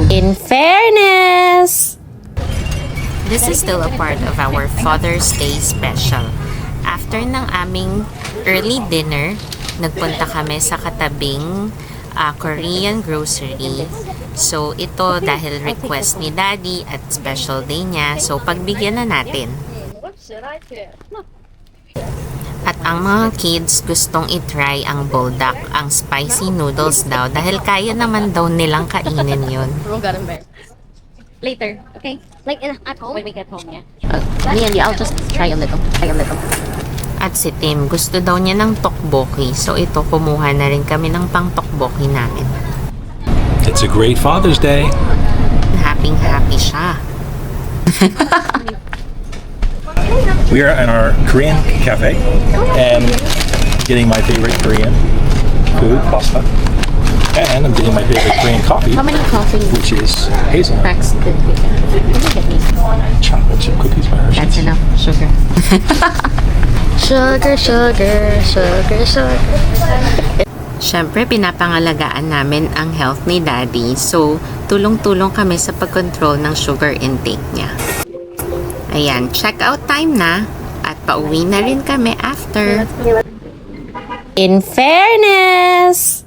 In fairness, This is still a part of our Father's Day special. After ng aming early dinner, nagpunta kami sa katabing Korean grocery. So, ito dahil request ni Daddy at special day niya. So, pagbigyan na natin. At ang mga kids gustong itry ang buldak, ang spicy noodles daw dahil kaya naman daw nilang kainin yun. Later, okay? Like at home? When we get home, yeah. me and you, I'll just try a little. At si Tim, gusto daw niya ng tteokbokki. So ito, kumuha na rin kami ng pang tteokbokki namin. It's a great Father's Day. Happy siya. We are in our Korean cafe and getting my favorite Korean food, pasta. And I'm getting my favorite Korean coffee, How many coffee which is hazelnut packs did we get? chocolate chip cookies by Hershey's. That's enough sugar. sugar. Siyempre, pinapangalagaan namin ang health ni Daddy. So, tulong-tulong kami sa pag-control ng sugar intake niya. Ayan, check out time na. At pauwi na rin kami after. In fairness,